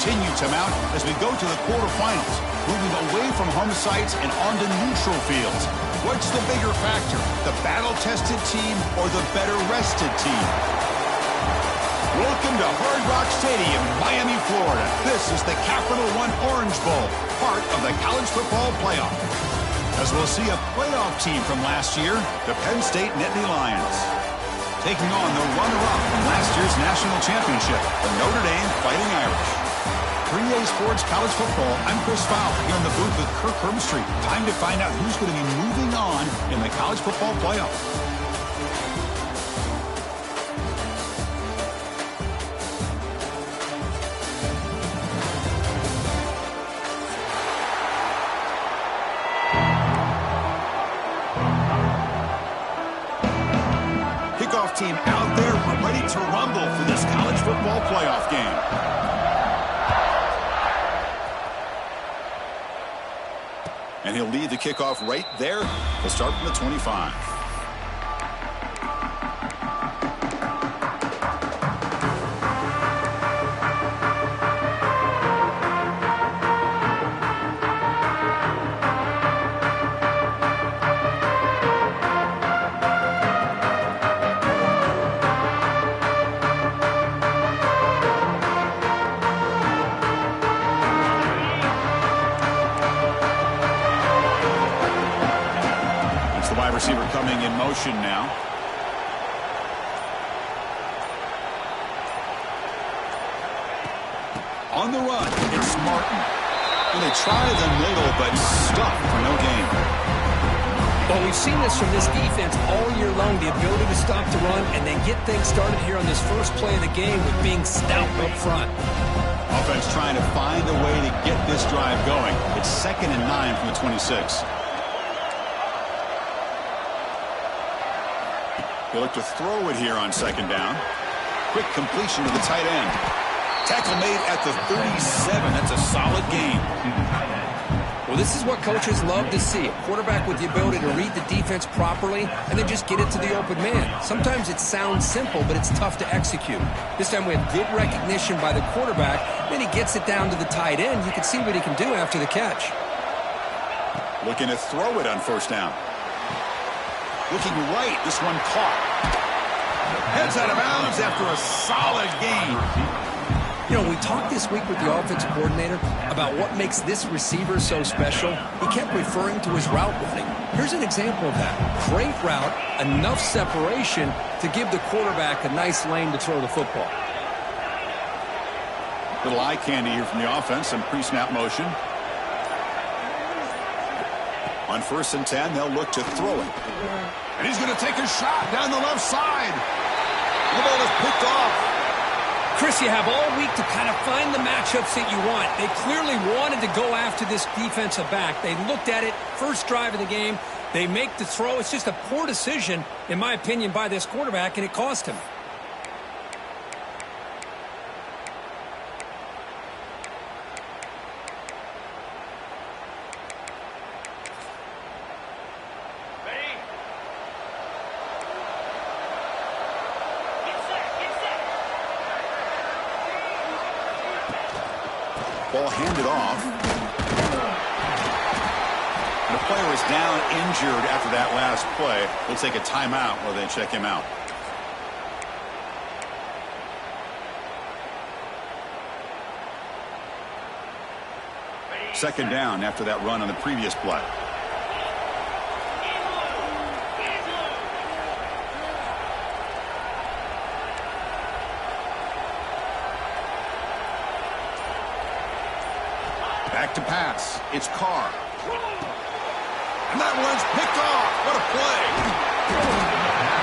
continue to mount as we go to the quarterfinals, moving away from home sites and onto neutral fields. What's the bigger factor, the battle-tested team or the better-rested team? Welcome to Hard Rock Stadium, Miami, Florida. This is the Capital One Orange Bowl, part of the college football playoff. As we'll see a playoff team from last year, the Penn State Nittany Lions, taking on the runner-up from last year's national championship, the Notre Dame Fighting Irish. 3A Sports College Football, I'm Chris Fowler here in the booth with Kirk Herbstreit. Time to find out who's going to be moving on in the college football playoff. Kickoff team out there, we're ready to rumble for this college football playoff game. And he'll lead the kickoff right there. He'll start from the 25. Receiver coming in motion now. On the run, it's Martin. And they try the middle, but stuffed for no gain. Well, we've seen this from this defense all year long, the ability to stop the run and then get things started here on this first play of the game with being stout up front. Offense trying to find a way to get this drive going. It's 2nd and 9 from the 26. They look to throw it here on 2nd down. Quick completion to the tight end. Tackle made at the 37. That's a solid gain. Well, this is what coaches love to see. A quarterback with the ability to read the defense properly and then just get it to the open man. Sometimes it sounds simple, but it's tough to execute. This time we have good recognition by the quarterback. Then he gets it down to the tight end. You can see what he can do after the catch. Looking to throw it on 1st down. Looking right, this one caught. Heads out of bounds after a solid gain. You know, we talked this week with the offensive coordinator about what makes this receiver so special. He kept referring to his route running. Here's an example of that. Great route, enough separation to give the quarterback a nice lane to throw the football. Little eye candy here from the offense, some pre-snap motion. On 1st and 10, they'll look to throw it. And he's going to take a shot down the left side. The ball is picked off. Chris, you have all week to kind of find the matchups that you want. They clearly wanted to go after this defensive back. They looked at it, first drive of the game. They make the throw. It's just a poor decision, in my opinion, by this quarterback, and it cost him. Ball handed off. The player is down injured after that last play. We'll take a timeout while they check him out. Second down after that run on the previous play. Back to pass. It's Carr. And that one's picked off. What a play.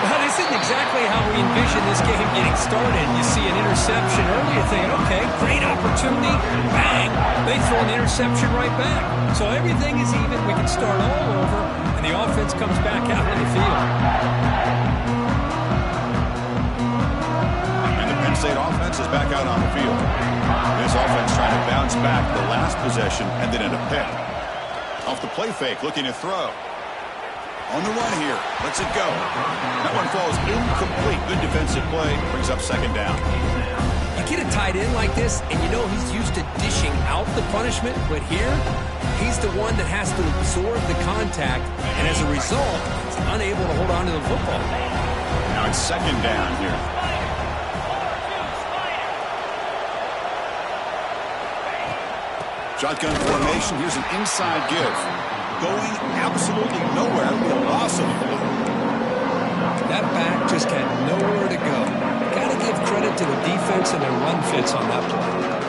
Well, this isn't exactly how we envisioned this game getting started. You see an interception early, you're thinking, okay, great opportunity. Bang. They throw an interception right back. So everything is even. We can start all over, and the offense comes back out on the field. And the Penn State offense is back out on the field. This offense trying to bounce back the last possession and then end a pick. Off the play fake, looking to throw. On the run here, lets it go. That one falls incomplete. Good defensive play, brings up 2nd down. You get a tight end like this, and you know he's used to the punishment, but here, he's the one that has to absorb the contact, and as a result, he's unable to hold on to the football. Now it's second down here. Shotgun formation. Here's an inside give. Going absolutely nowhere. The loss of the ball. That back just had nowhere to go. Got to give credit to the defense and their run fits on that play.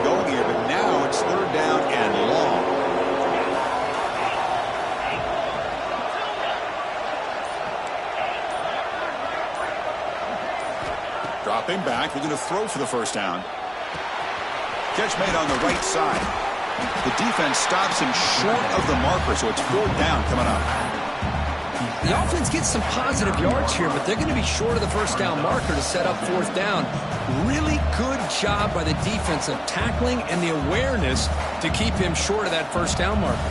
Going here, but now it's third down and long. Dropping back, they're going to throw for the first down. Catch made on the right side. The defense stops him short of the marker, so it's fourth down coming up. The offense gets some positive yards here, but they're going to be short of the first down marker to set up fourth down. Really good job by the defense of tackling and the awareness to keep him short of that first down marker.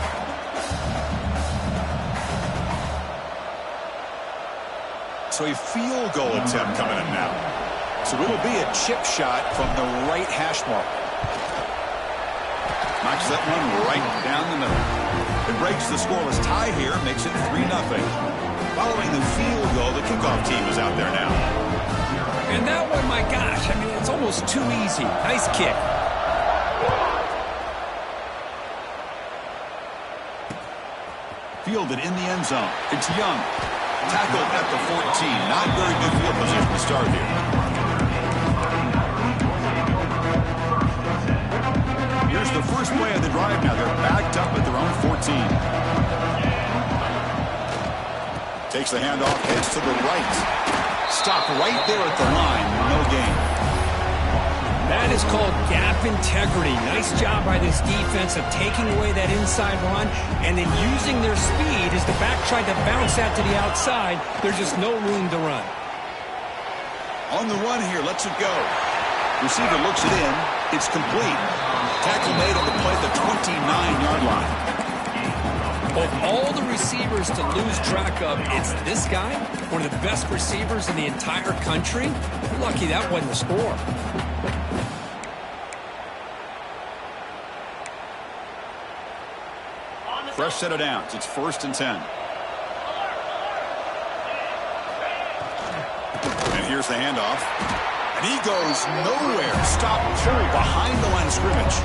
So a field goal attempt coming up now. So it'll be a chip shot from the right hash mark. Knocks that one right down the middle. It breaks the scoreless tie here, makes it 3-0. Following the field goal, the kickoff team is out there now. And that one, my gosh, I mean, it's almost too easy. Nice kick. Fielded in the end zone. It's Young. Tackled at the 14. Not very good field position to start here. Here's the first play of the drive now. They're backed up at their own 14. Takes the handoff, heads to the right. Stop right there at the line. No gain. That is called gap integrity. Nice job by this defense of taking away that inside run and then using their speed as the back tried to bounce that to the outside. There's just no room to run. On the run here, lets it go. Receiver looks it in. It's complete. Tackle made on the play at the 29-yard line. Of all the receivers to lose track of, it's this guy, one of the best receivers in the entire country. You're lucky that wasn't the score. Fresh set of downs. It's 1st and 10. And here's the handoff. And he goes nowhere. Stop pull behind the line of scrimmage.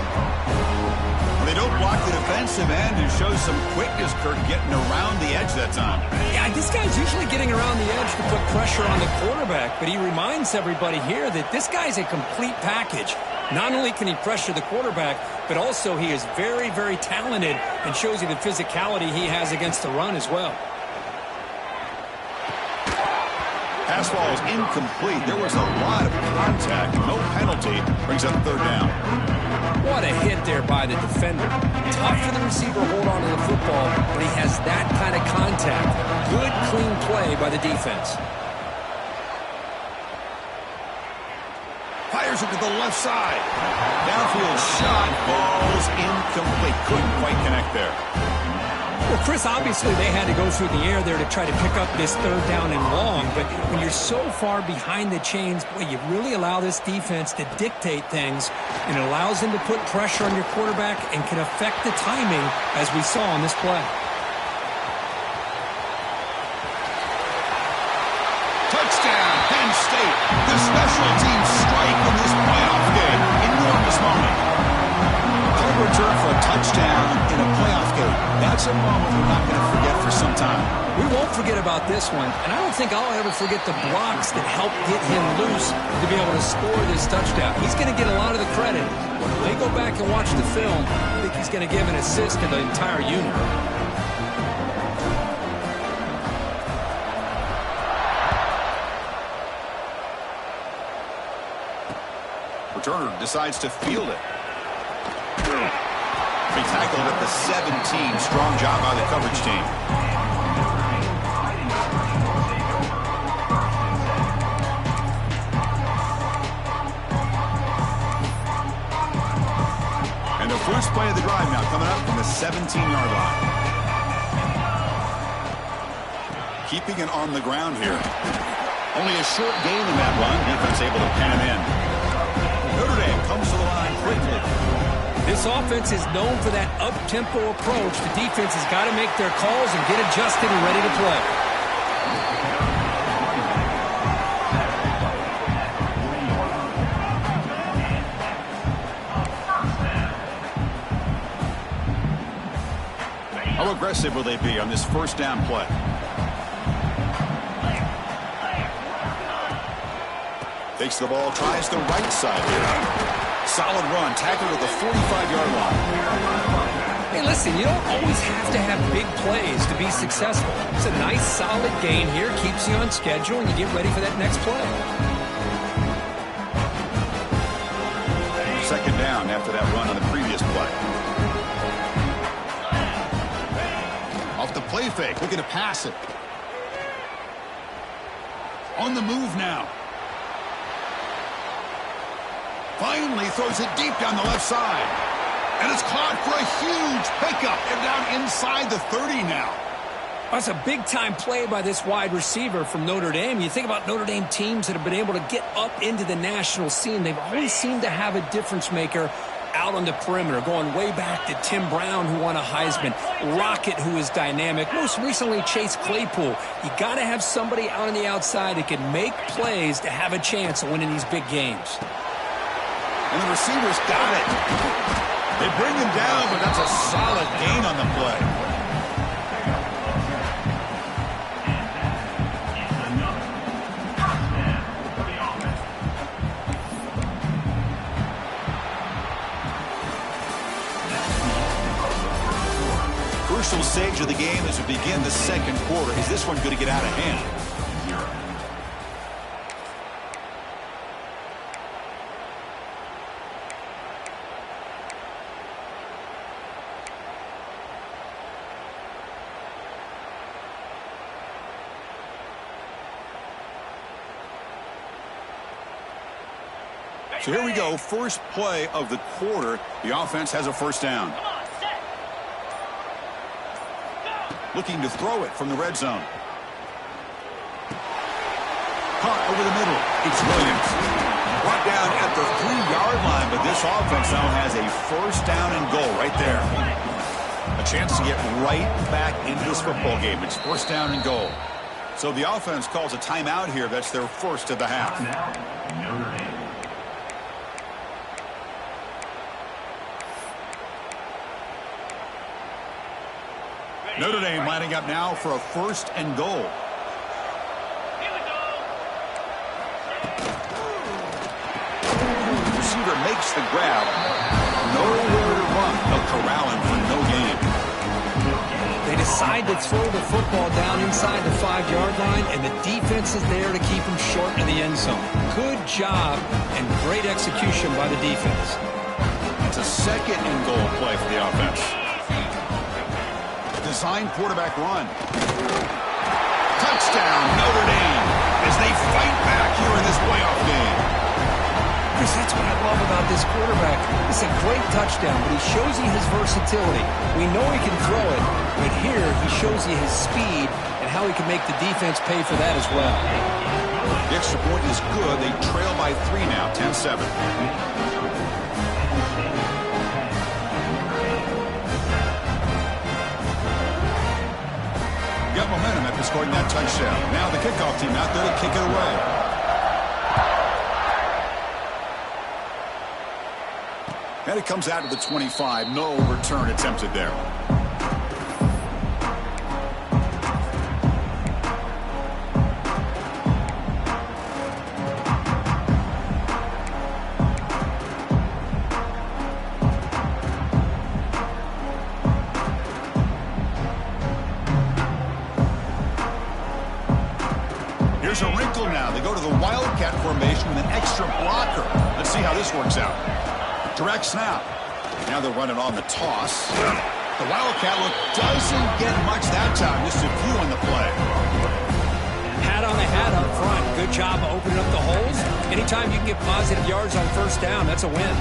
They don't block the defensive end and show some quickness, Kirk, getting around the edge that time. Yeah, this guy's usually getting around the edge to put pressure on the quarterback, but he reminds everybody here that this guy's a complete package. Not only can he pressure the quarterback, but also he is very, very talented and shows you the physicality he has against the run as well. Pass ball is incomplete. There was a lot of contact. No penalty. Brings up third down. What a hit there by the defender. Tough for the receiver to hold on to the football, but he has that kind of contact. Good, clean play by the defense. Fires it to the left side. Downfield shot. Ball's incomplete. Couldn't quite connect there. Well, Chris, obviously they had to go through the air there to try to pick up this third down and long, but when you're so far behind the chains, boy, you really allow this defense to dictate things, and it allows them to put pressure on your quarterback and can affect the timing, as we saw on this play. Touchdown, Penn State. The special teams strike in this playoff game. Enormous moment. Return for a touchdown in a playoff game. That's a moment we're not going to forget for some time. We won't forget about this one, and I don't think I'll ever forget the blocks that helped get him loose to be able to score this touchdown. He's going to get a lot of the credit. When they go back and watch the film, I think he's going to give an assist to the entire unit. Returner decides to field it. He tackled at the 17. Strong job by the coverage team. First play of the drive now coming up from the 17-yard line. Keeping it on the ground here. Only a short gain in that run. Defense able to pen him in. Notre Dame comes to the line quickly. This offense is known for that up-tempo approach. The defense has got to make their calls and get adjusted and ready to play. How aggressive will they be on this first down play? Takes the ball, tries the right side here. Solid run, tackled at the 45-yard line. Hey, listen, you don't always have to have big plays to be successful. It's a nice, solid gain here, keeps you on schedule, and you get ready for that next play. Second down after that run on the previous play. Off the play fake, looking to pass it. On the move now. Finally throws it deep down the left side. And it's caught for a huge pickup. They're down inside the 30 now. That's a big-time play by this wide receiver from Notre Dame. You think about Notre Dame teams that have been able to get up into the national scene. They've always seemed to have a difference maker out on the perimeter, going way back to Tim Brown, who won a Heisman, Rocket, who is dynamic, most recently Chase Claypool. You got to have somebody out on the outside that can make plays to have a chance of winning these big games. And the receivers got it. They bring him down, but that's a solid gain on the play. Crucial stage of the game as we begin the second quarter. Is this one going to get out of hand? So here we go, first play of the quarter. The offense has a first down. Looking to throw it from the red zone. Caught over the middle. It's Williams. Brought down at the 3-yard line, but this offense now has a first down and goal right there. A chance to get right back into this football game. It's first down and goal. So the offense calls a timeout here. That's their first of the half. Notre Dame lining up now for a first and goal. Receiver makes the grab. Nowhere to run. They'll corral him for no gain. They decide to throw the football down inside the 5-yard line, and the defense is there to keep him short of the end zone. Good job and great execution by the defense. It's a second and goal play for the offense. Designed quarterback run. Touchdown, Notre Dame, as they fight back here in this playoff game. Chris, that's what I love about this quarterback. It's a great touchdown, but he shows you his versatility. We know he can throw it, but here he shows you his speed and how he can make the defense pay for that as well. The extra point is good. They trail by 3 now, 10-7. Got momentum after scoring that touchdown. Now the kickoff team out there to kick it away. And it comes out to the 25. No return attempted there. Here's a wrinkle now. They go to the Wildcat formation with an extra blocker. Let's see how this works out. Direct snap. Now they're running on the toss. The Wildcat look doesn't get much that time. Just a few on the play. Hat on the hat up front. Good job of opening up the holes. Anytime you can get positive yards on first down, that's a win.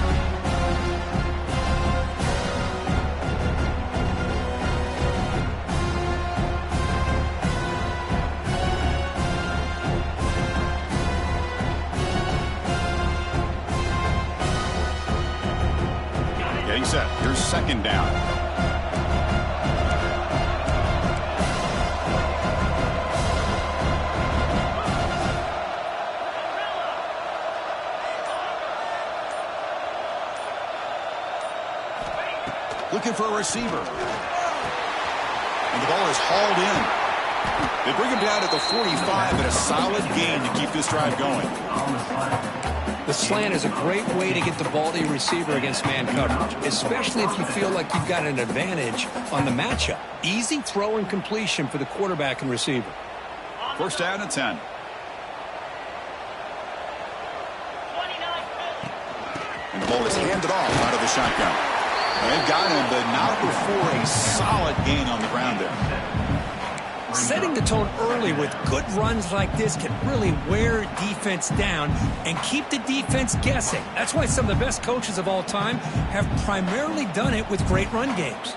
Getting set. Here's second down. Looking for a receiver. And the ball is hauled in. They bring him down at the 45, and a solid gain to keep this drive going. The slant is a great way to get the ball to your receiver against man coverage, especially if you feel like you've got an advantage on the matchup. Easy throw and completion for the quarterback and receiver. First down and 10. And the ball is handed off out of the shotgun. They've got him, but not before a solid gain on the ground there. Setting the tone early with good runs like this can really wear defense down and keep the defense guessing. That's why some of the best coaches of all time have primarily done it with great run games.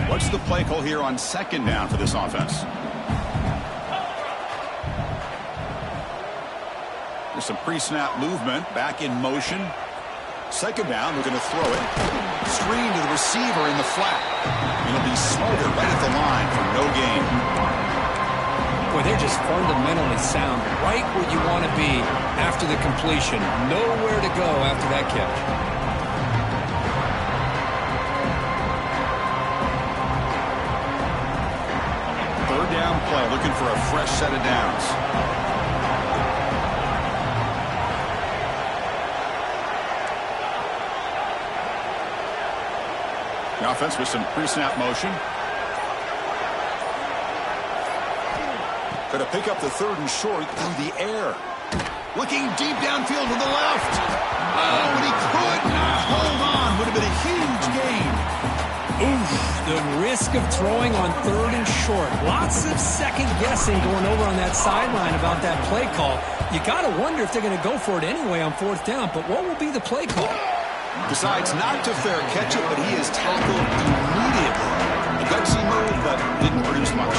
What's the play call here on second down for this offense? There's some pre-snap movement, back in motion. Second down, we're going to throw it. Screen to the receiver in the flat. It'll be smarter right at the line for no gain. Boy, they're just fundamentally sound, right where you want to be after the completion. Nowhere to go after that catch. Third down play, looking for a fresh set of downs. The offense with some pre-snap motion. Going to pick up the third and short through the air. Looking deep downfield to the left. Oh, and he could not hold on. Would have been a huge gain. Oof, the risk of throwing on third and short. Lots of second guessing going over on that sideline about that play call. You got to wonder if they're going to go for it anyway on fourth down, but what will be the play call? Decides not to fair catch it, but he is tackled immediately. A gutsy move, but didn't produce much.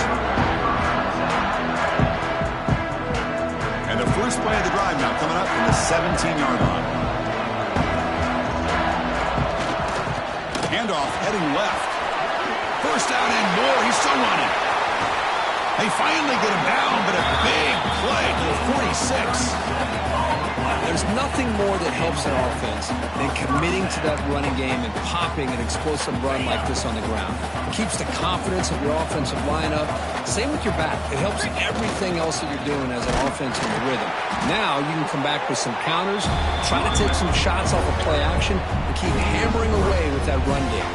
And the first play of the drive now coming up from the 17-yard line. Handoff heading left. First down and more. He's still running. They finally get him down, but a big play to the 46. There's nothing more that helps an offense than committing to that running game and popping an explosive run like this on the ground. It keeps the confidence of your offensive lineup. Same with your back. It helps everything else that you're doing as an offense in the rhythm. Now you can come back with some counters, try to take some shots off of play action, and keep hammering away with that run game.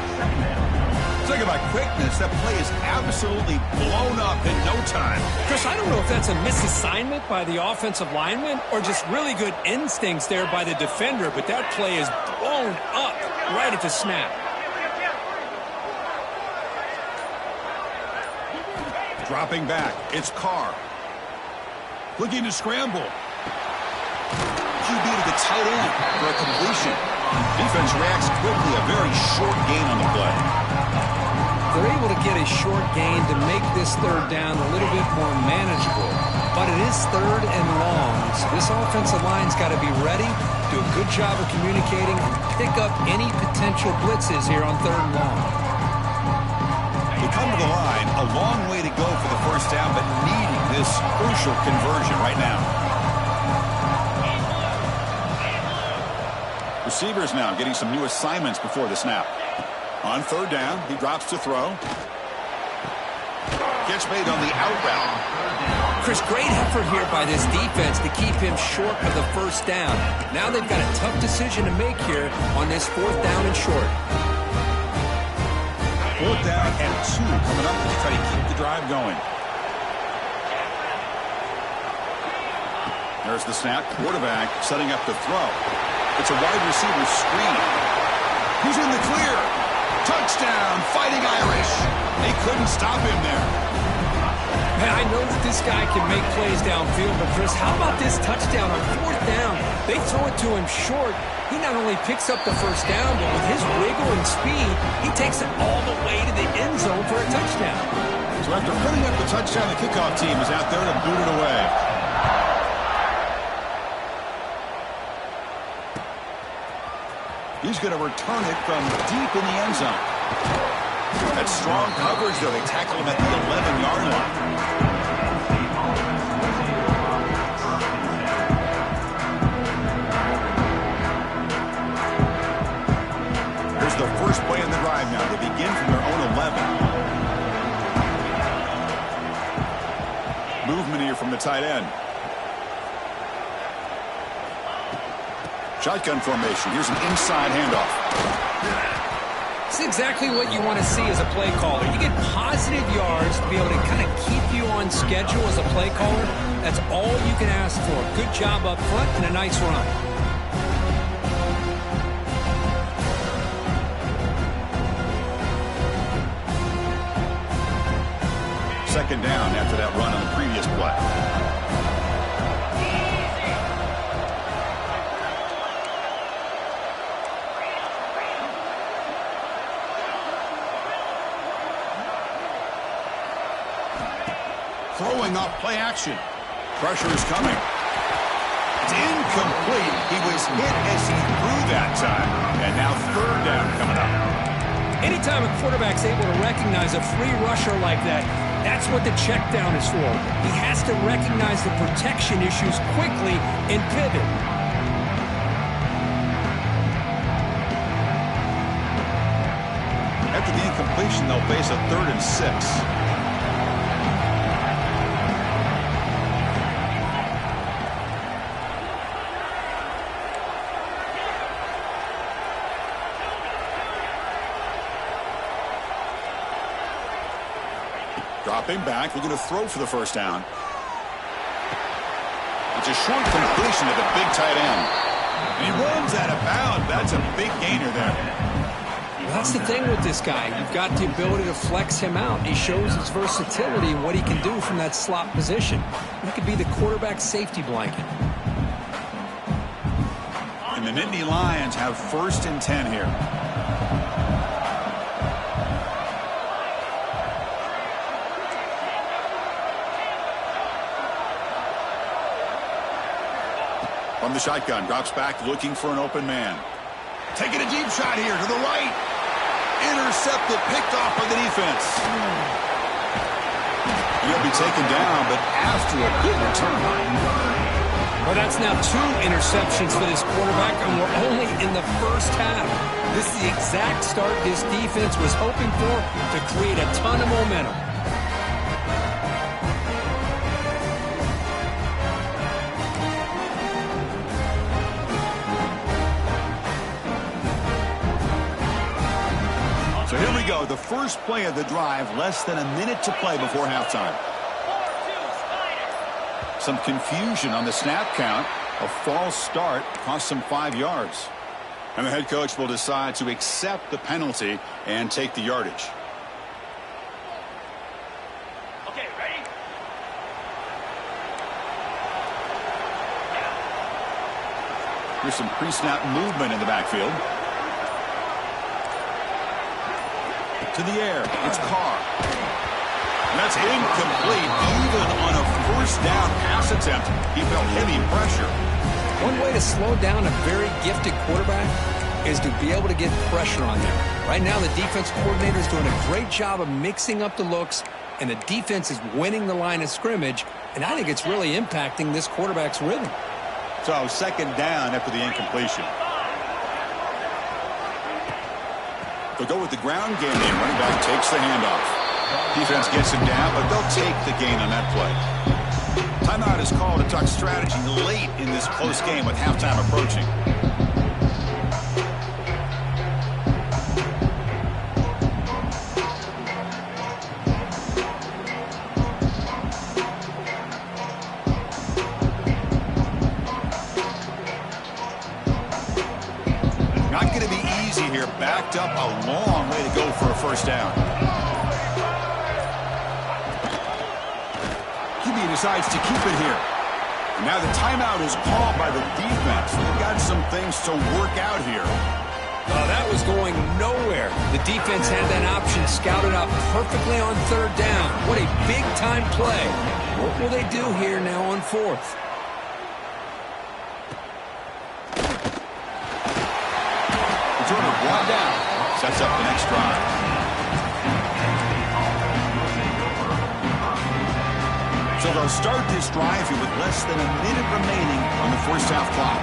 Talking about quickness, that play is absolutely blown up in no time. Chris, I don't know if that's a misassignment by the offensive lineman or just really good instincts there by the defender, but that play is blown up right at the snap. Dropping back, it's Carr. Looking to scramble. QB to the tight end for a completion. Defense reacts quickly, a very short gain on the play. They're able to get a short gain to make this third down a little bit more manageable. But it is third and long, so this offensive line's got to be ready, do a good job of communicating, and pick up any potential blitzes here on third and long. They come to the line, a long way to go for the first down, but needing this crucial conversion right now. Receivers now getting some new assignments before the snap. On third down, he drops to throw. Catch made on the out route. Chris, great effort here by this defense to keep him short of the first down. Now they've got a tough decision to make here on this fourth down and short. Fourth down and 2 coming up to try to keep the drive going. There's the snap. Quarterback setting up the throw. It's a wide receiver screen. Who's in the clear? Touchdown, Fighting Irish. They couldn't stop him there. Man, I know that this guy can make plays downfield, but Chris, how about this touchdown on fourth down? They throw it to him short. He not only picks up the first down, but with his wiggle and speed, he takes it all the way to the end zone for a touchdown. So after putting up the touchdown, the kickoff team is out there to boot it away. He's going to return it from deep in the end zone. That's strong coverage, though. They tackle him at the 11-yard line. Here's the first play in the drive now. They begin from their own 11. Movement here from the tight end. Shotgun formation. Here's an inside handoff. It's exactly what you want to see as a play caller. You get positive yards to be able to kind of keep you on schedule as a play caller. That's all you can ask for. Good job up front and a nice run. Second down after that run on the previous play. Throwing off play action. Pressure is coming. It's incomplete. He was hit as he threw that time. And now third down coming up. Anytime a quarterback's able to recognize a free rusher like that, that's what the check down is for. He has to recognize the protection issues quickly and pivot. After the incompletion, they'll face a 3rd and 6. Dropping back, looking to throw for the first down. It's a short completion to the big tight end. And he runs out of bounds. That's a big gainer there. Well, that's the thing with this guy. You've got the ability to flex him out. He shows his versatility and what he can do from that slot position. He could be the quarterback safety blanket. And the Nittany Lions have 1st and 10 here. From the shotgun, drops back, looking for an open man. Taking a deep shot here to the right. Intercepted, picked off by the defense. He'll be taken down, but after a good return. Well, that's now 2 interceptions for this quarterback, and we're only in the first half. This is the exact start this defense was hoping for to create a ton of momentum. So here we go, the first play of the drive, less than a minute to play before halftime. Some confusion on the snap count. A false start cost them 5 yards. And the head coach will decide to accept the penalty and take the yardage. Okay, ready? Here's some pre-snap movement in the backfield. To the air, it's Carr. And that's incomplete. Even on a first down pass attempt, he felt heavy pressure. One way to slow down a very gifted quarterback is to be able to get pressure on them. Right now, the defense coordinator is doing a great job of mixing up the looks, and the defense is winning the line of scrimmage, and I think it's really impacting this quarterback's rhythm. So second down after the incompletion. They'll go with the ground game. Running back takes the handoff. Defense gets him down, but they'll take the gain on that play. Timeout is called to talk strategy late in this close game with halftime approaching. Not going to be easy here. Backed up a long way to go for a first down. QB decides to keep it here. And now the timeout is called by the defense. They've got some things to work out here. Oh, that was going nowhere. The defense had that option scouted out perfectly on third down. What a big-time play. What will they do here now on fourth? Returner brought down. Sets up the next drive. So they'll start this drive here with less than a minute remaining on the first half clock.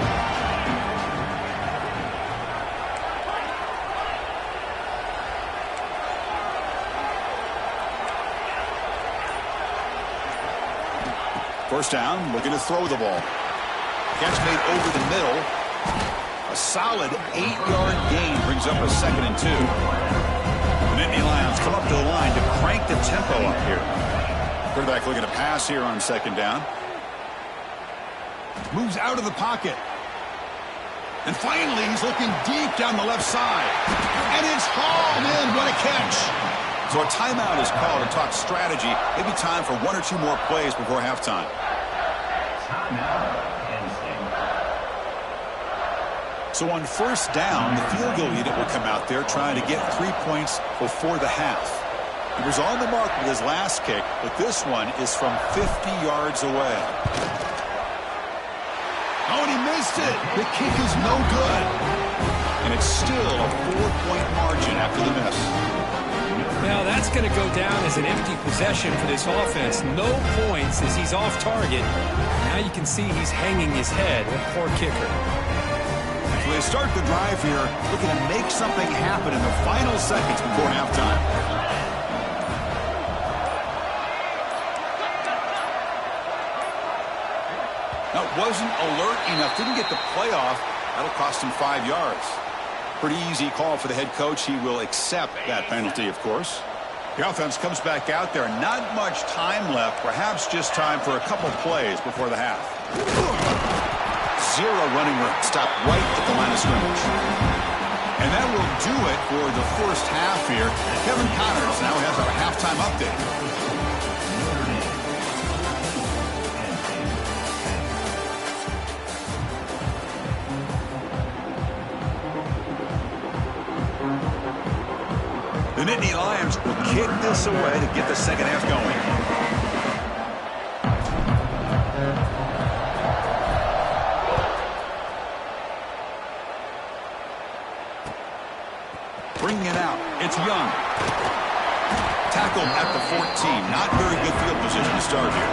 First down, looking to throw the ball. Catch made over the middle. A solid 8-yard gain brings up a 2nd and 2. The Nittany Lions come up to the line to crank the tempo up here. Quarterback looking to pass here on 2nd down. Moves out of the pocket. And finally, he's looking deep down the left side. And it's hauled in. What a catch. So a timeout is called to talk strategy. Maybe time for 1 or 2 more plays before halftime. So on first down, the field goal unit will come out there trying to get 3 points before the half. He was on the mark with his last kick, but this one is from 50 yards away. Oh, and he missed it. The kick is no good. And it's still a 4-point margin after the miss. Now that's going to go down as an empty possession for this offense. No points as he's off target. Now you can see he's hanging his head. A poor kicker. So they start the drive here, looking to make something happen in the final seconds before halftime. That wasn't alert enough. Didn't get the playoff. That'll cost him 5 yards. Pretty easy call for the head coach. He will accept that penalty, of course. The offense comes back out there. Not much time left. Perhaps just time for a couple plays before the half. Zero running room. Stop right at the line of scrimmage. And that will do it for the first half here. Kevin Connors now has our halftime update. The Nittany Lions will kick this away to get the second half going. Bringing it out. It's Young. Tackled at the 14. Not very good field position to start here.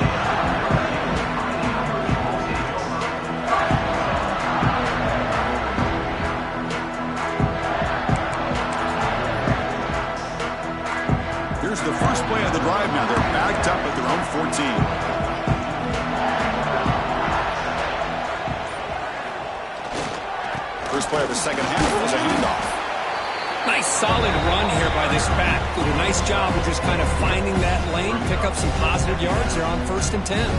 Here's the first play of the drive now. They're backed up at their own 14. First play of the second half was a handoff. Nice solid run here by this back. Did a nice job of just kind of finding that lane, pick up some positive yards there on 1st and 10.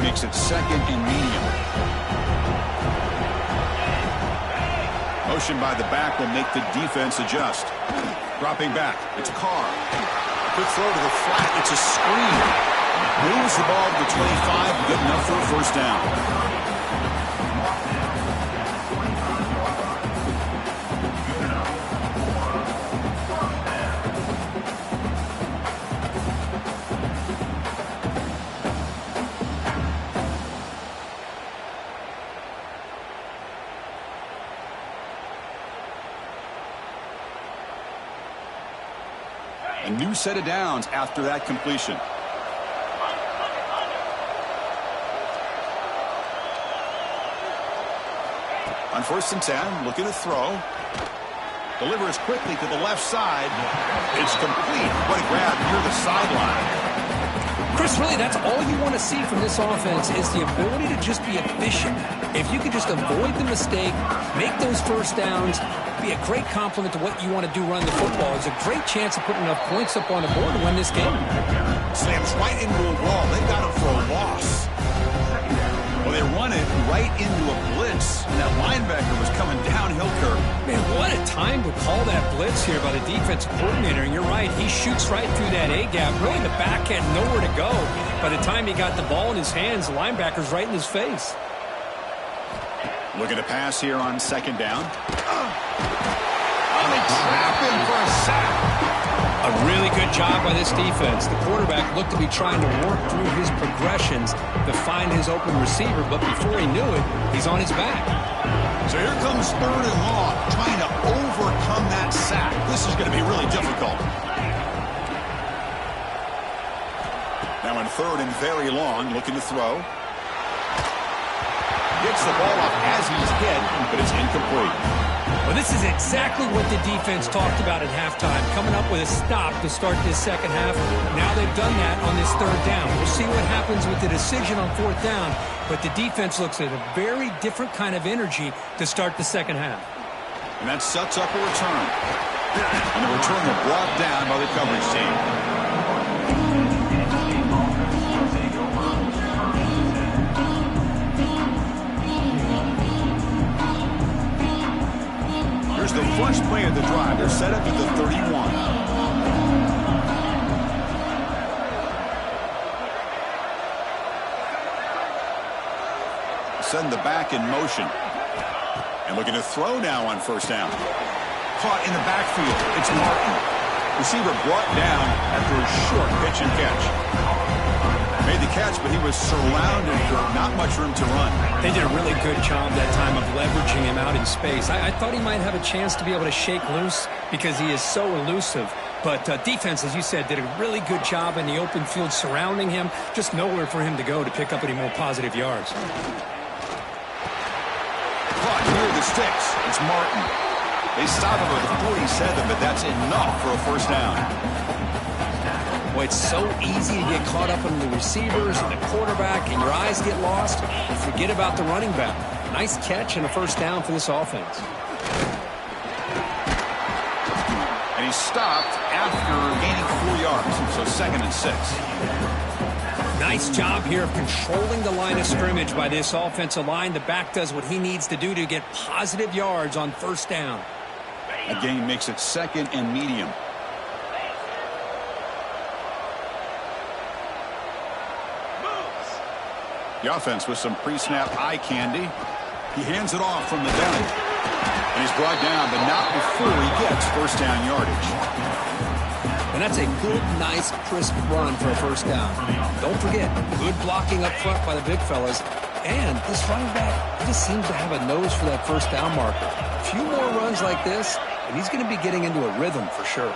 Makes it 2nd and medium. Motion by the back will make the defense adjust. Dropping back. It's Carr. Quick throw to the flat. It's a screen. Moves the ball to the 25. Good enough for a first down. A new set of downs after that completion. On 1st and 10, looking to throw. Delivers quickly to the left side. It's complete. What a grab near the sideline. Chris, really, that's all you want to see from this offense is the ability to just be efficient. If you could just avoid the mistake, make those first downs, be a great compliment to what you want to do running the football. It's a great chance of putting enough points up on the board to win this game. Slams right into a wall. They've got him for a loss. Well, they run it right into a blitz. that linebacker was coming downhill, Kirk. Man, what a time to call that blitz here by the defensive coordinator. And you're right, he shoots right through that A-gap. Really, the back had nowhere to go. By the time he got the ball in his hands, the linebacker's right in his face. Looking to pass here on second down. They trap him for a sack. A really good job by this defense. The quarterback looked to be trying to work through his progressions to find his open receiver, but before he knew it, he's on his back. So here comes third and long, trying to overcome that sack. This is going to be really difficult. Now in third and very long, looking to throw. Gets the ball off as he's hit, but it's incomplete. Well, this is exactly what the defense talked about at halftime, coming up with a stop to start this second half. Now they've done that on this third down. We'll see what happens with the decision on fourth down, but the defense looks at a very different kind of energy to start the second half. And that sets up a return. And the return is brought down by the coverage team. Here's the first play of the drive. They're set up at the 31. Send the back in motion. And looking to throw now on first down. Caught in the backfield. It's Martin. Receiver brought down after a short pitch and catch. Made the catch, but he was surrounded for not much room to run. They did a really good job that time of leveraging him out in space. I thought he might have a chance to be able to shake loose because he is so elusive. But defense, as you said, did a really good job in the open field surrounding him. Just nowhere for him to go to pick up any more positive yards. Caught near the sticks. It's Martin. They stop him at the 47, but that's enough for a first down. Boy, it's so easy to get caught up in the receivers and the quarterback, and your eyes get lost. You forget about the running back. Nice catch and a first down for this offense. And he stopped after gaining 4 yards, so 2nd and 6. Nice job here of controlling the line of scrimmage by this offensive line. The back does what he needs to do to get positive yards on first down. A gain makes it 2nd and medium. The offense with some pre-snap eye candy. He hands it off from the belly. And he's brought down, but not before he gets first down yardage. And that's a good, nice, crisp run for a first down. Don't forget, good blocking up front by the big fellas. And this running back just seems to have a nose for that first down marker. A few more runs like this, and he's going to be getting into a rhythm for sure.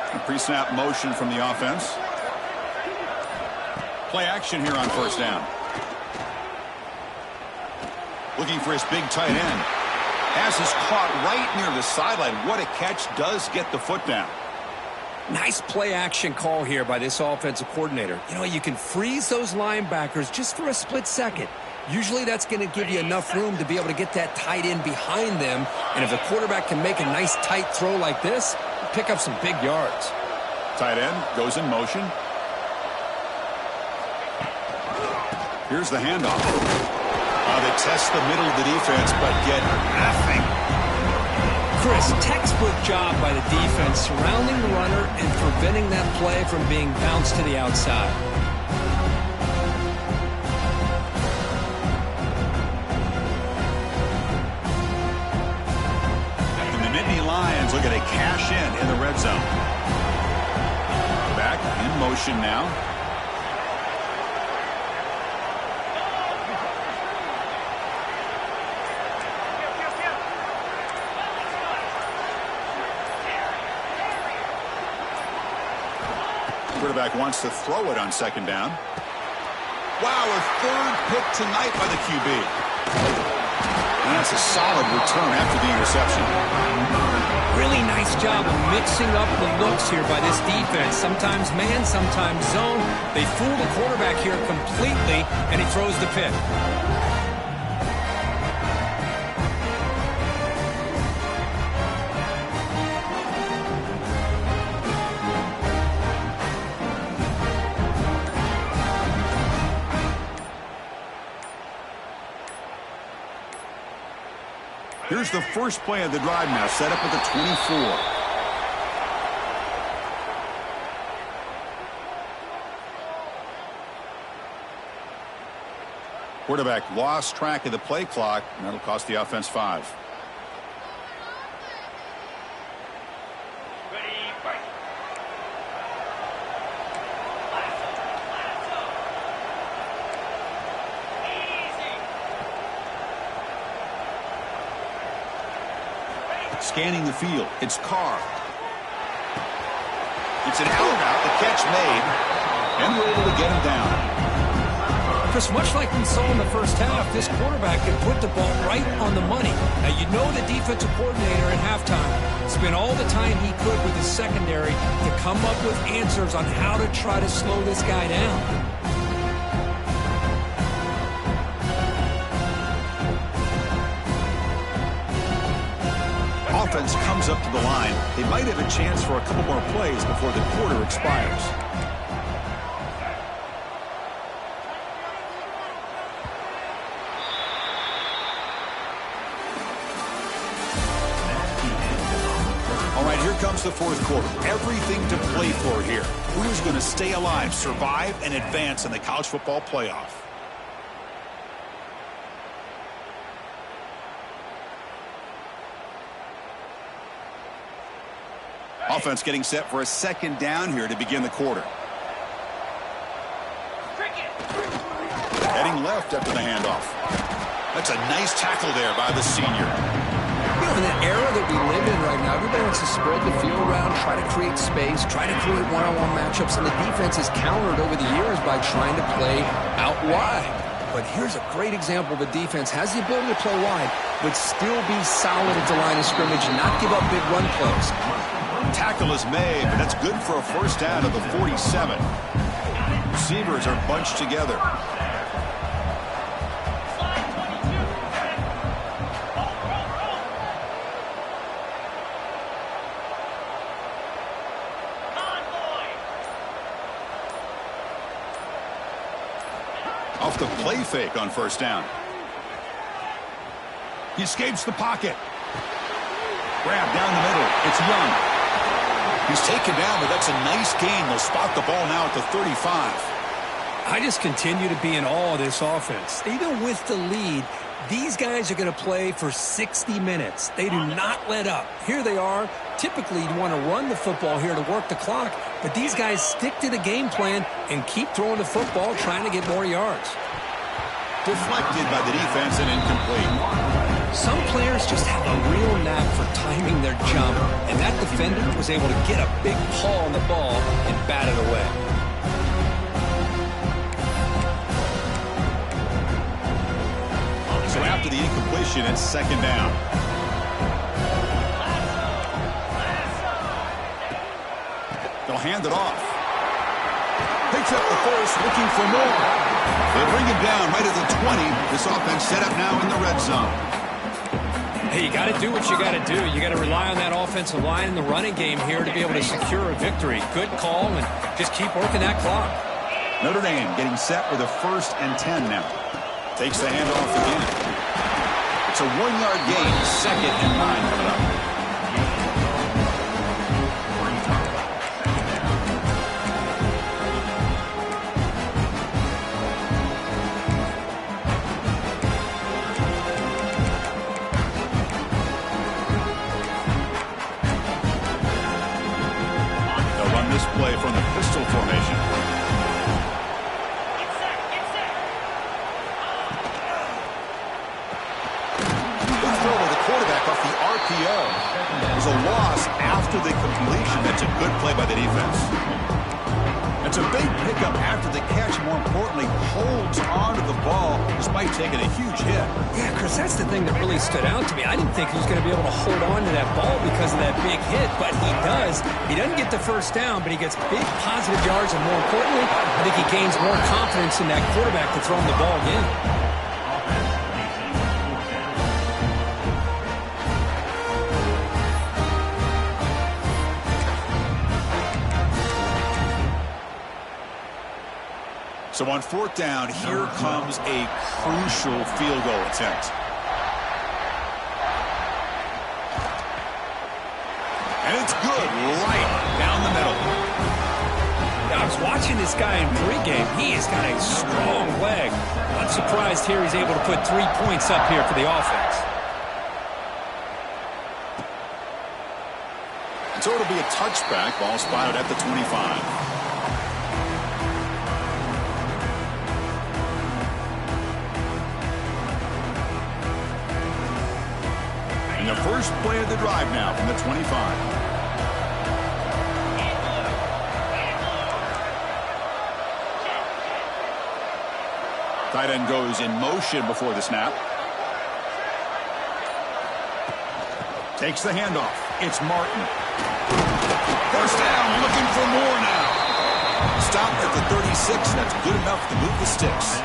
A pre-snap motion from the offense. Play action here on first down. Looking for his big tight end. Pass is caught right near the sideline. What a catch. Does get the foot down. Nice play action call here by this offensive coordinator. You know, you can freeze those linebackers just for a split second. Usually that's going to give you enough room to be able to get that tight end behind them. And if the quarterback can make a nice tight throw like this, pick up some big yards. Tight end goes in motion. Here's the handoff. They test the middle of the defense, but get nothing. Chris, textbook job by the defense surrounding the runner and preventing that play from being bounced to the outside. And the Nittany Lions look at a cash in the red zone. Back in motion now. Quarterback wants to throw it on second down. Wow, a third pick tonight by the QB. And that's a solid return after the interception. Really nice job of mixing up the looks here by this defense. Sometimes man, sometimes zone. They fool the quarterback here completely, and he throws the pick. Here's the first play of the drive now, set up at the 24. Quarterback lost track of the play clock, and that'll cost the offense 5. Scanning the field, it's Carr. It's an out, the catch made, and we're able to get him down. Chris, much like we saw in the first half, this quarterback can put the ball right on the money. Now, you know the defensive coordinator at halftime spent all the time he could with his secondary to come up with answers on how to try to slow this guy down. Offense comes up to the line. They might have a chance for a couple more plays before the quarter expires. All right, here comes the fourth quarter. Everything to play for here. Who's going to stay alive, survive, and advance in the college football playoff? Offense getting set for a second down here to begin the quarter. Heading left after the handoff. That's a nice tackle there by the senior. You know, in the era that we live in right now, everybody wants to spread the field around, try to create space, try to create one-on-one matchups, and the defense has countered over the years by trying to play out wide. But here's a great example of a defense has the ability to play wide, but still be solid at the line of scrimmage and not give up big run plays. Tackle is made, but that's good for a first down of the 47. Receivers are bunched together. Off the play fake on first down. He escapes the pocket. Grab down the middle. It's Young. He's taken down, but that's a nice gain. They'll spot the ball now at the 35. I just continue to be in awe of this offense. Even with the lead, these guys are going to play for 60 minutes. They do not let up. Here they are. Typically, you want to run the football here to work the clock, but these guys stick to the game plan and keep throwing the football, trying to get more yards. Deflected by the defense and incomplete. Some players just have a real knack for timing their jump, and that defender was able to get a big paw on the ball and bat it away. So after the incompletion, it's second down. They'll hand it off. Picks up the first, looking for more. They bring him down right at the 20. This offense set up now in the red zone. Hey, you got to do what you got to do. You got to rely on that offensive line in the running game here to be able to secure a victory. Good call, and just keep working that clock. Notre Dame getting set with a 1st and 10 now. Takes the handoff again. It's a 1-yard gain, 2nd and 9 coming up. Play from the pistol formation. Good throw to the quarterback off the RPO. There's a loss after the completion. That's a good play by the defense. It's a big pickup after the catch. More importantly, holds onto the ball despite taking a huge hit. Yeah, Chris, that's the thing that really stood out to me. I didn't think he was going to be able to hold on to that ball because of that big hit, but he does. He doesn't get the first down, but he gets big positive yards, and more importantly, I think he gains more confidence in that quarterback to throw him the ball again. So on 4th down, here comes a crucial field goal attempt. watching this guy in pregame, he has got a strong leg. Not surprised here he's able to put 3 points up here for the offense. So it'll be a touchback. Ball spotted at the 25. And the first play of the drive now from the 25. Tight end goes in motion before the snap. Takes the handoff. It's Martin. First down, looking for more now. Stopped at the 36, and that's good enough to move the sticks.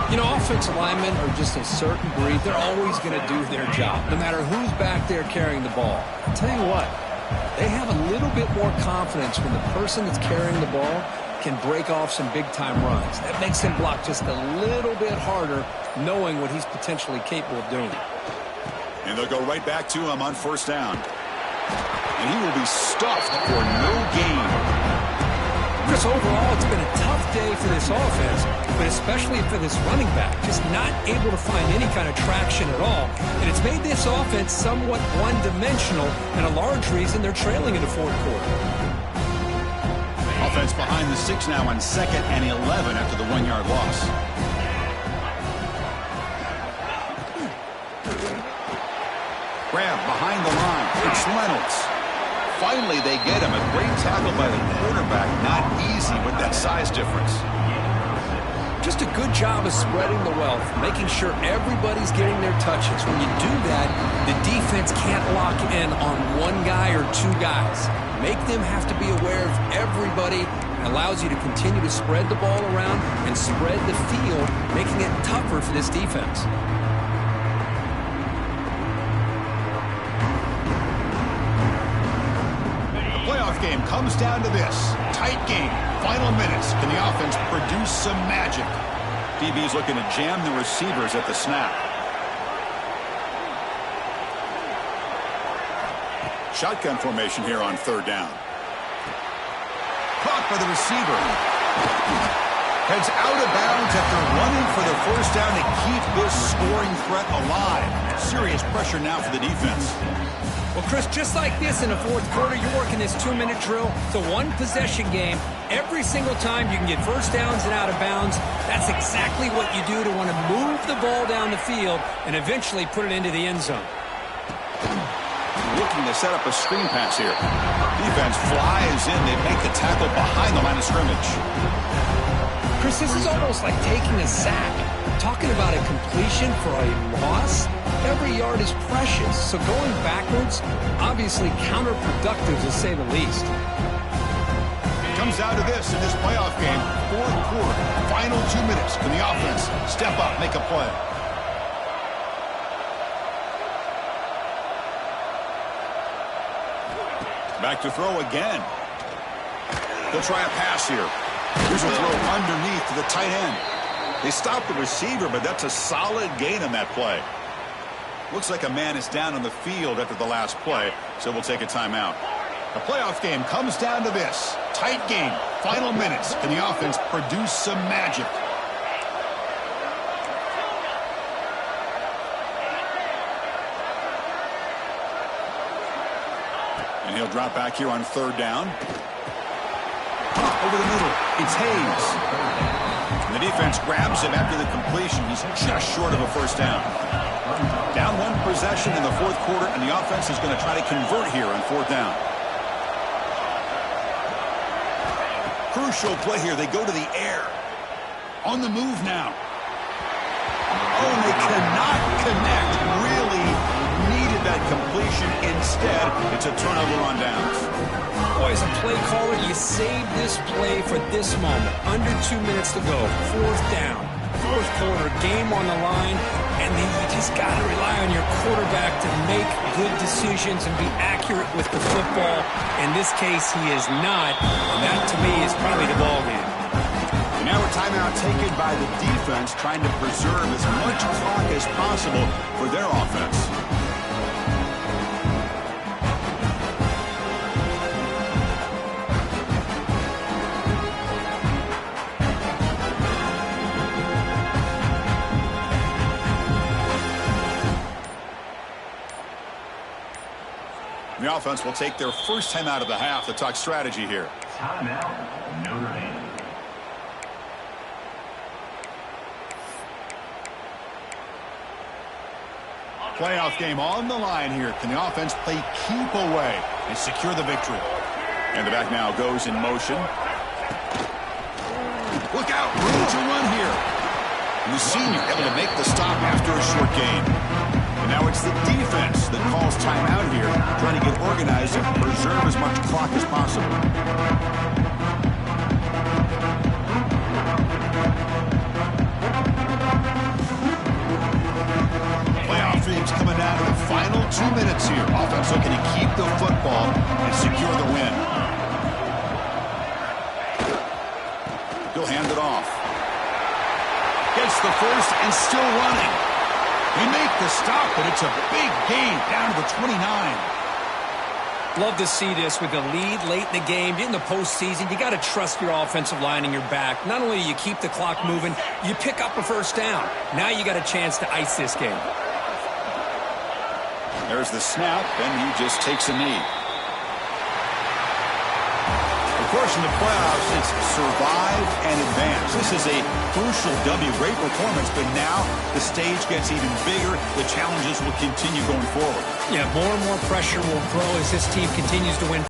You know, offensive linemen are just a certain breed. They're always going to do their job, no matter who's back there carrying the ball. I'll tell you what, they have a little bit more confidence when the person that's carrying the ball can break off some big-time runs. That makes him block just a little bit harder, knowing what he's potentially capable of doing. And they'll go right back to him on first down. And he will be stuffed for no gain. Chris, overall, it's been a tough day for this offense, but especially for this running back, just not able to find any kind of traction at all. And it's made this offense somewhat one-dimensional, and a large reason they're trailing in the fourth quarter. Offense behind the 6 now on 2nd and 11 after the 1-yard loss. Grab behind the line. It's Reynolds. Finally, they get him. A great tackle by the quarterback. Not easy with that size difference. Just a good job of spreading the wealth, making sure everybody's getting their touches. When you do that, the defense can't lock in on one guy or two guys. Make them have to be aware of everybody. It allows you to continue to spread the ball around and spread the field, making it tougher for this defense. Playoff game comes down to this. Tight game. Final minutes. Can the offense produce some magic? DB's looking to jam the receivers at the snap. Shotgun formation here on 3rd down. Caught by the receiver. Heads out of bounds after running for the first down to keep this scoring threat alive. Serious pressure now for the defense. Well, Chris, just like this in the fourth quarter, you're working this 2-minute drill. It's a one-possession game. Every single time you can get first downs and out of bounds, that's exactly what you do to want to move the ball down the field and eventually put it into the end zone. Looking to set up a screen pass here. Defense flies in. They make the tackle behind the line of scrimmage. Chris, this is almost like taking a sack. Talking about a completion for a loss, every yard is precious. So going backwards, obviously counterproductive to say the least. Comes down to this in this playoff game. Fourth quarter, final 2 minutes. Can the offense step up, make a play? Back to throw again. They'll try a pass here. Here's a throw underneath to the tight end. They stop the receiver, but that's a solid gain on that play. Looks like a man is down on the field after the last play, so we'll take a timeout. The playoff game comes down to this. Tight game. Final minutes. Can the offense produce some magic? And he'll drop back here on 3rd down. Over the middle. It's Hayes. And the defense grabs him after the completion. He's just short of a first down. Down one possession in the fourth quarter, and the offense is going to try to convert here on 4th down. Crucial play here. They go to the air. On the move now. Oh, and they cannot connect. Really needed that completion. Instead, it's a turnover on downs. Boy, as a play caller, you save this play for this moment. Under 2 minutes to go. 4th down. Fourth quarter, game on the line, and then you just got to rely on your quarterback to make good decisions and be accurate with the football. In this case, he is not, and that, to me, is probably the ball game. And now a timeout taken by the defense, trying to preserve as much clock as possible for their offense. The offense will take their first time out of the half to talk strategy here. Timeout, Notre Dame. Playoff game on the line here. Can the offense play keep away and secure the victory? And the back now goes in motion. Look out, room to run here. And the senior able to make the stop after a short gain. And now it's the defense that calls timeout here, trying to get organized and preserve as much clock as possible. Playoff dreams coming down to the final 2 minutes here. Offense looking to keep the football and secure the win. He'll hand it off. Gets the first and still running. They make the stop, but it's a big gain down to the 29. Love to see this with a lead late in the game. In the postseason, you got to trust your offensive line and your back. Not only do you keep the clock moving, you pick up a first down. Now you got a chance to ice this game. There's the snap, and he just takes a knee. Of course, in the playoffs, it's survive and advance. This is a crucial W. Great performance, but now the stage gets even bigger. The challenges will continue going forward. Yeah, more and more pressure will grow as this team continues to win.